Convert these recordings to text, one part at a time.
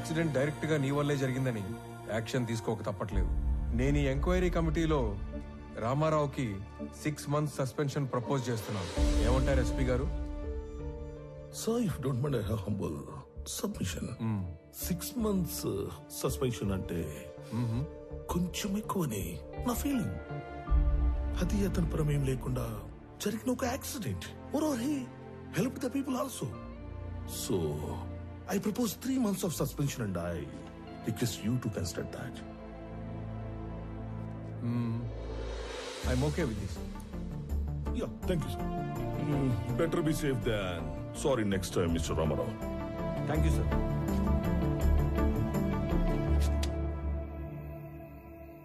Accident direct గా నీ వల్లే జరిగిందని యాక్షన్ తీసుకోక తప్పట్లేదు. నేను ఈ ఎంక్వైరీ కమిటీలో రామారావుకి 6 months సస్పెన్షన్ ప్రపోజ్ చేస్తున్నాను. ఏమంటారు ఎస్పీ గారు? Sir, if you don't mind, I have humble submission. 6 months suspension అంటే కొంచెం ఎక్కువని నా ఫీలింగ్. అది అతని ప్రమేయం లేకుండా జరిగిన ఒక accident. Moreover, he helped the people also. So, I propose 3 months of suspension and I request you to consider that. I'm okay with this. Yeah, thank you, sir. Better be safe than sorry next time, Mr. Ramarao. Thank you sir.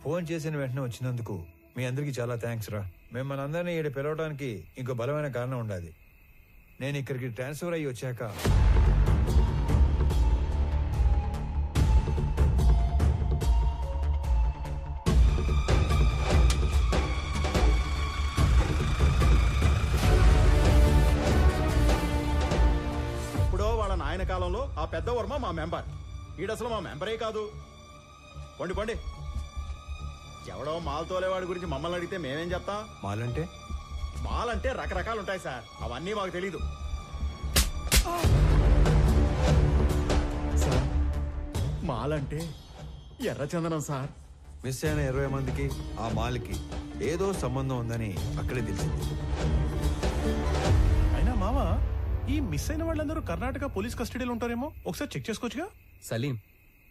Phone చేసిన వెంటనే వచ్చినందుకు మీ అందరికీ చాలా thanks రా. మిమ్మల్ని అందరినీ ఇక్కడ పిలవడానికి ఇంకో బలమైన కారణం ఉండాలి. నేను ఇక్కడికి ట్రాన్స్ఫర్ అయ్యి వచ్చాక ఆయన కాలంలో ఆ పెద్ద వర్మ మా మెంబర్. ఈడసలు మా మెంబరే కాదు. పండి పండి. ఎవడో మాల్ తోలేవాడి గురించి మమ్మల్ని అడిగితే మేమేం చెప్తాం? మాలంటే మాలంటే రకరకాలు ఉంటాయి సార్, అవన్నీ మాకు తెలీదు. సార్, మాలంటే ఎర్రచందనం సార్. మిస్ అయిన 20 మందికి ఆ మాల్కి ఏదో సంబంధం ఉందని అక్కడే తెలిసింది. అయినా మావా, ఈ మిస్ అయిన వాళ్ళందరూ కర్ణాటక పోలీస్ కస్టడీలో ఉంటారేమో, ఒకసారి చెక్ చేసుకోవచ్చుగా? సలీం,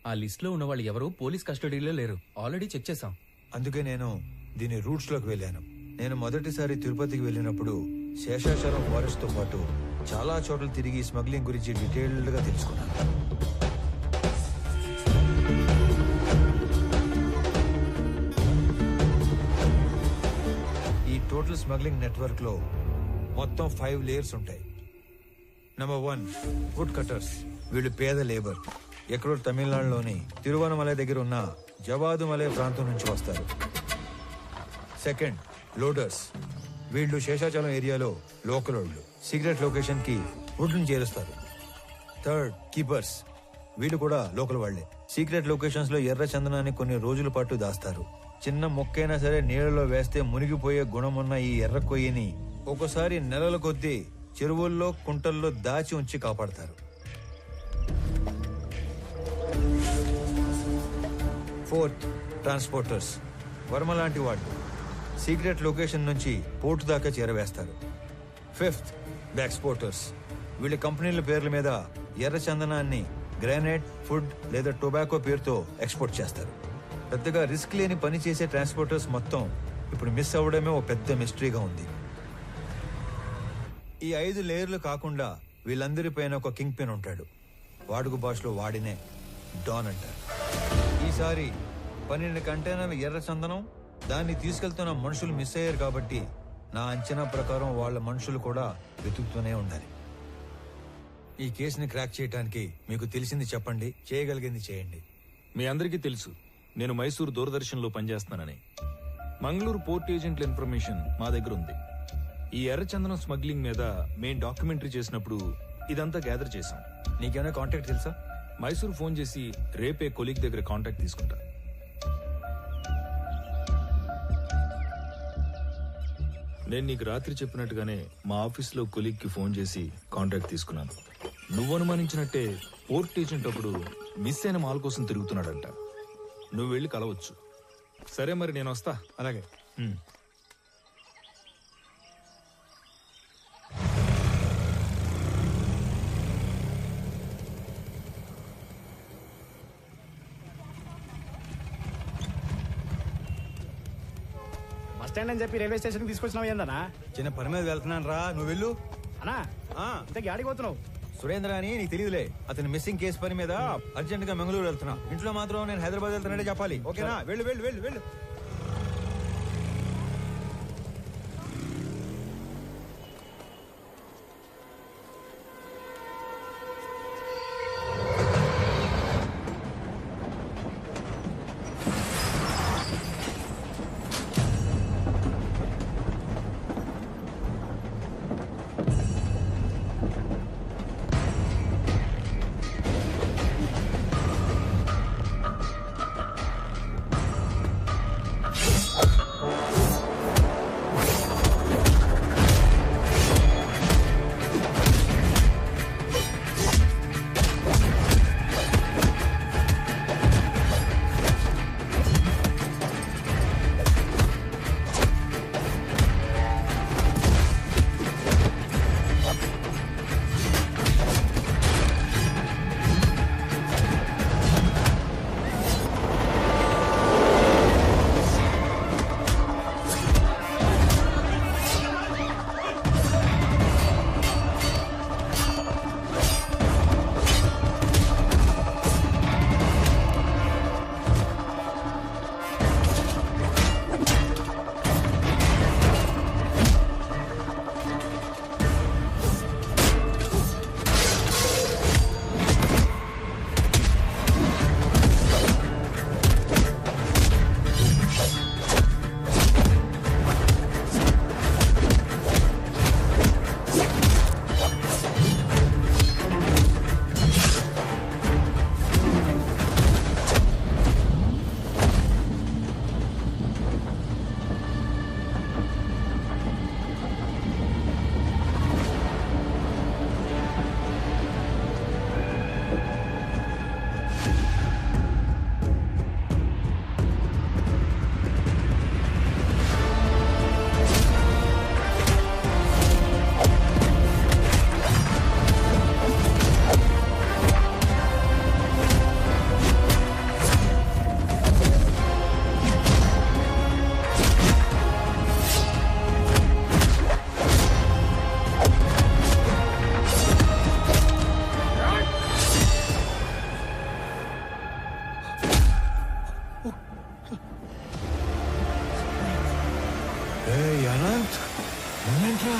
ఆ లిస్ట్ లో ఉన్న వాళ్ళు ఎవరు పోలీస్ కస్టడీలో లేరు, ఆల్రెడీ చెక్ చేశాం. అందుకే నేను దీని రూట్స్ లోకి వెళ్ళాను. నేను మొదటిసారి తిరుపతికి వెళ్ళినప్పుడు శేషాచలం ఫారెస్ట్ తో పాటు చాలా చోట్ల తిరిగి స్మగ్లింగ్ గురించి డీటెయిల్డ్ గా తెలుసుకున్నాను. ఈ టోటల్ స్మగ్లింగ్ నెట్వర్క్ లో మొత్తం 5 లేయర్స్ ఉంటాయి. Number 1, wood cutters. వీళ్ళు పేద లేబర్. ఎక్కడో తమిళనాడులోని తిరువనమలై దగ్గర ఉన్న జవాదుమలై ప్రాంతం నుంచి వస్తారు. Second, loaders. వీళ్ళు శేషాచలం ఏరియాలో లోకల్ వాళ్ళు. సీక్రెట్ లొకేషన్ కి వుడ్ ని చేరుస్తారు. Third, keepers. వీళ్ళు కూడా లోకల్ వాళ్లే. సీక్రెట్ లొకేషన్స్ లో ఎర్ర చందనాన్ని కొన్ని రోజుల పాటు దాస్తారు. చిన్న మొక్కైనా సరే నీళ్లలో వేస్తే మునిగిపోయే గుణమున్న ఈ ఎర్ర కొయ్యని ఒక్కోసారి నెలల కొద్దీ చెరువుల్లో కుంటల్లో దాచి ఉంచి కాపాడతారు. Fourth, transporters. వర్మ లాంటి వాళ్ళు సీక్రెట్ లొకేషన్ నుంచి పోర్టు దాకా చేరవేస్తారు. Fifth, exporters. వీళ్ళ కంపెనీల పేర్ల మీద ఎర్ర చందనాన్ని గ్రానైట్, ఫుడ్ లేదా టొబాకో పేరుతో ఎక్స్పోర్ట్ చేస్తారు. పెద్దగా రిస్క్ లేని పని చేసే ట్రాన్స్పోర్టర్స్ మొత్తం ఇప్పుడు మిస్ అవ్వడమే ఓ పెద్ద మిస్టరీగా ఉంది. ఈ 5 లేయర్లు కాకుండా వీళ్ళందరిపైన ఒక కింగ్ పిన్ ఉంటాడు. వాడుక భాషలో వాడినే డాన్ అంటారు. ఈసారి 12 కంటైనర్ల ఎర్ర చందనం, దాన్ని తీసుకెళ్తున్న మనుషులు మిస్ అయ్యారు కాబట్టి నా అంచనా ప్రకారం వాళ్ళ మనుషులు కూడా వెతుకుతూనే ఉండాలి. ఈ కేసుని క్రాక్ చేయడానికి మీకు తెలిసింది చెప్పండి, చేయగలిగింది చేయండి. మీ అందరికీ తెలుసు నేను మైసూరు దూరదర్శన్ లో పనిచేస్తున్నానని. మంగళూరు పోర్ట్ ఏజెంట్ల ఇన్ఫర్మేషన్ మా దగ్గర ఉంది. ఈ ఎర్రచందనం స్మగ్లింగ్ మీద మేం డాక్యుమెంటరీ చేసినప్పుడు ఇదంతా గ్యాదర్ చేశాం. నీకేమైనా కాంటాక్ట్ తెలుసా? మైసూరు ఫోన్ చేసి రేపే కొలీగ్ దగ్గర కాంటాక్ట్ తీసుకుంటా. నేను నీకు రాత్రి చెప్పినట్టుగానే మా ఆఫీస్లో కొలీగ్ కి ఫోన్ చేసి కాంటాక్ట్ తీసుకున్నాను. నువ్వు అనుమానించినట్టే పోర్ట్ ఏజెంట్ ఒకడు మిస్ అయిన మాల్ కోసం తిరుగుతున్నాడంట. నువ్వు వెళ్ళి కలవచ్చు. సరే మరి నేను వస్తా. అలాగే. బస్టాండ్ అని చెప్పి రైల్వే స్టేషన్ తీసుకొచ్చినావు ఏందన్నా? చిన్న పని మీద వెళ్తున్నాను రా, నువ్వు వెళ్ళు. అన్నా ఇంతకీ ఆడికి పోతున్నావు? సురేంద్ర అని నీకు తెలియదులే, అతని మిస్సింగ్ కేసు పని మీద అర్జెంట్ గా మంగళూరు వెళ్తున్నా. ఇంట్లో మాత్రం నేను హైదరాబాద్ వెళ్తానంటే చెప్పాలి, ఓకేనా? వెళ్ళు వెళ్ళు వెళ్ళు వెళ్ళు. అనంత్ నువ్వేంట్రా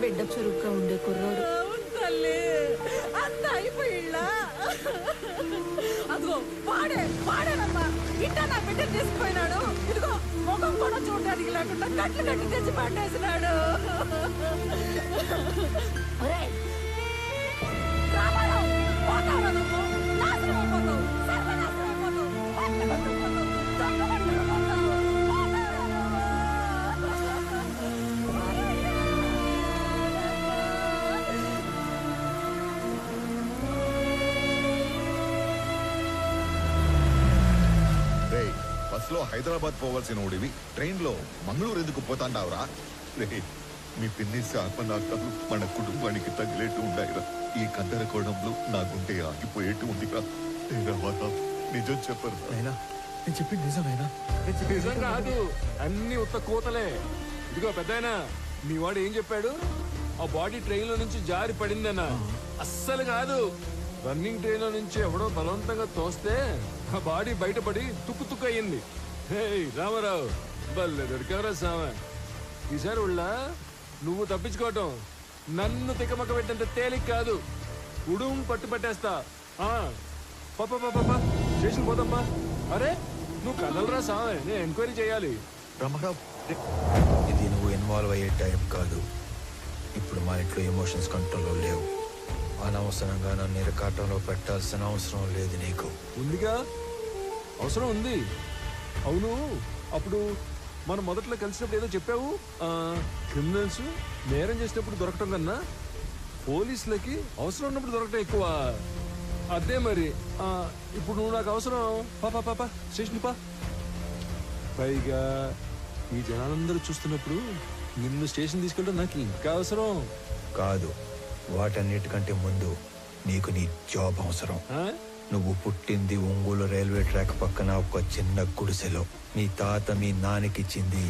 బిడ్డ చురుగ్గా ఉండే కుర్రోడు. తల్లి అంత అయిపోయిళ్ళ అదిగో పాడేనమ్మా ఇట్టా నా బిడ్డ తీసుకుపోయినాడు. ఇదిగో ముఖం కూడా చూడడానికి లేకుండా కట్లు కట్టి తెచ్చి పట్టేసినాడు. ఒరేయ్, రామారావు, పోతావా నువ్వు? నాశనం అయిపోతావు, సర్వనాశనం అయిపోతావు, పట్టుకుంటుపోతావు, దొంగపట్టుకుపోతావు. పోతావా నువ్వు? బస్సులో హైదరాబాద్ పోవాల్సిన ఓడివి ట్రైన్ లో మంగళూరు ఎందుకు పోతాండావురా? మీ పిన్ని శాపనార్థాలు మన కుటుంబానికి తగిలేట్టు ఉండాయిరా. ఈ గందరగోళంలో నా గుండె ఆగిపోయేట్టు ఉందిరా. నిజం చెప్పరు. నేను చెప్పింది నిజమేనా? నిజం కాదు, అన్ని ఉత్త కూతలే. ఇదిగో పెద్దాయనా, మీ వాడు ఏం చెప్పాడు? ఆ బాడీ ట్రైన్ లో నుంచి జారి పడిందన్నా. అస్సలు కాదు, రన్నింగ్ ట్రైన్ లో నుంచి ఎవడో బలవంతంగా తోస్తే ఆ బాడీ బయటపడి తుక్కు అయ్యింది. హే రామారావు, బల్లె దొరికావరా సామె. ఈసారి ఉళ్ళ నువ్వు తప్పించుకోవటం నన్ను తిక్కమక్క పెట్టంత తేలిక కాదు. ఉడుం పట్టు పట్టేస్తా. పాప స్టేషన్ పోదాంపా. అరే నువ్వు కదలరా సామె, నేను ఎంక్వైరీ చేయాలి. రామారావు, ఇది నువ్వు ఇన్వాల్వ్ అయ్యే టైం కాదు. ఇప్పుడు మా ఇంట్లో ఎమోషన్స్ కంట్రోల్లో లేవు. అనవసరంగా నన్ను ఇరకాటంలో పెట్టాల్సిన అవసరం లేదు నీకు. ఉందిగా, అవసరం ఉంది. అవును, అప్పుడు మనం మొదట్లో కలిసినప్పుడు ఏదో చెప్పావు. క్రిమినల్స్ నేరం చేసినప్పుడు దొరకటం కన్నా పోలీసులకి అవసరం ఉన్నప్పుడు దొరకటం ఎక్కువ. అదే మరి ఇప్పుడు నువ్వు నాకు అవసరం. పాప స్టేషన్ పా. పైగా ఈ జనాలందరూ చూస్తున్నప్పుడు నిన్ను స్టేషన్ తీసుకెళ్ళడం నాకు ఇంకా అవసరం కాదు. వాటన్నిటికంటే ముందు నీకు నీ జాబ్ అవసరం. నువ్వు పుట్టింది ఒంగోలు రైల్వే ట్రాక్ పక్కన ఒక చిన్న గుడిసెలో. మీ తాత మీ నాన్నకిచ్చింది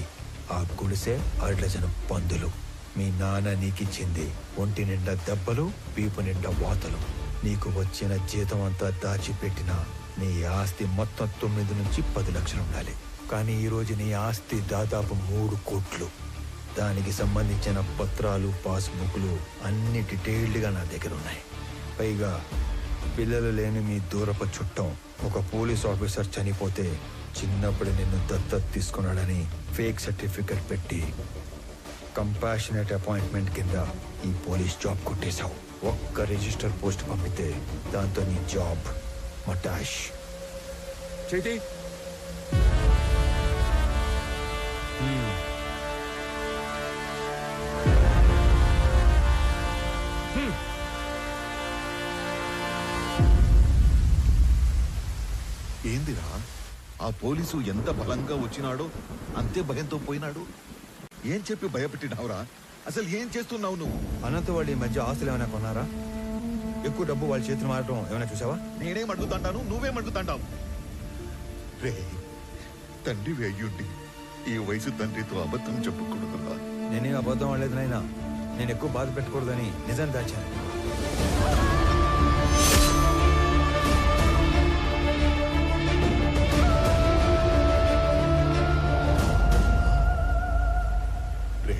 ఆ గుడిసె 6 డజను పందులు. మీ నాన్న నీకిచ్చింది ఒంటి నిండా దెబ్బలు, వీపు నిండా వాతలు. నీకు వచ్చిన జీతం అంతా దాచిపెట్టిన నీ ఆస్తి మొత్తం 9 నుంచి 10 లక్షలు ఉండాలి. కానీ ఈరోజు నీ ఆస్తి దాదాపు 3 కోట్లు. దానికి సంబంధించిన పత్రాలు, పాస్బుక్లు అన్ని డీటెయిల్డ్గా నా దగ్గర ఉన్నాయి. పైగా పిల్లలు లేని మీ దూరపు చుట్టం ఒక పోలీస్ ఆఫీసర్ చనిపోతే చిన్నప్పుడు నిన్ను దత్తత తీసుకున్నాడని ఫేక్ సర్టిఫికెట్ పెట్టి కంపాషనేట్ అపాయింట్మెంట్ కింద ఈ పోలీస్ జాబ్ కొట్టేశావు. ఒక్క రిజిస్టర్ పోస్ట్ పంపితే దాంతో నీ జాబ్ మటాష్. చేతి ఏందిరా, ఆ పోలీసు ఎంత బలంగా వచ్చినాడో అంతే భయంతో పోయినాడు. ఏం చెప్పి భయపెట్టినావురా? అసలు ఏం చేస్తున్నావు నువ్వు? అనంత వాళ్ళు ఈ మధ్య ఆస్తులు ఏమైనా కొన్నారా? ఎక్కువ డబ్బు వాళ్ళ చేతులు మారడం ఏమైనా చూసావా? నేనేం అడుగుతాంటాను, నువ్వేం అడుగుతాంటావు? రే, తండ్రి అయ్యుండి ఈ వయసు తండ్రితో అబద్ధం చెప్పకూడదురా. నేనే అబద్ధం అనలేదు నాయనా. నేను ఎక్కువ బాధ పెట్టకూడదని నిజాన్ని దాచాను. రే,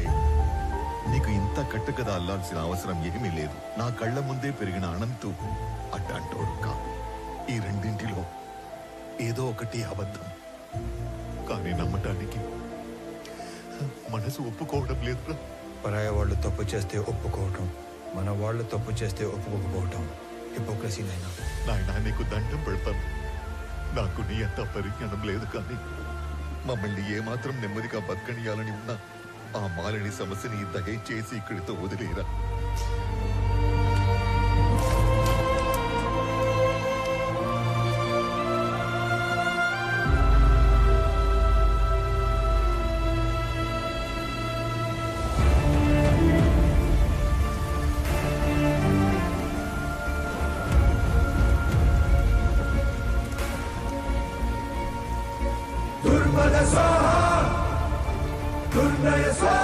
నీకు ఇంత కట్టుకథ అల్లాల్సిన అవసరం ఏమీ లేదు. నా కళ్ళ ముందే పెరిగిన అనంతు అడ్డంటోడు కాదు. ఈ రెండింటిలో ఏదో ఒకటి అబద్ధం. కానీ నమ్మటానికి మనసు ఒప్పుకోవడం లేదురా. పరాయ వాళ్ళు తప్పు చేస్తే ఒప్పుకోవటం, మన వాళ్ళు తప్పు చేస్తే ఒప్పుకోకపోవటం హిపోక్రసీ నైనా. నాయనా, నీకు దండం పెడతాను. నాకు నీ అంత పరిజ్ఞానం లేదు, కానీ మమ్మల్ని ఏమాత్రం నెమ్మదిగా బతకనియాలని ఉన్నా ఆ మాలిని సమస్యని దయచేసి ఇక్కడితో వదిలేరా. దుర్మద స్వాహ దుర్నయ స్వాహ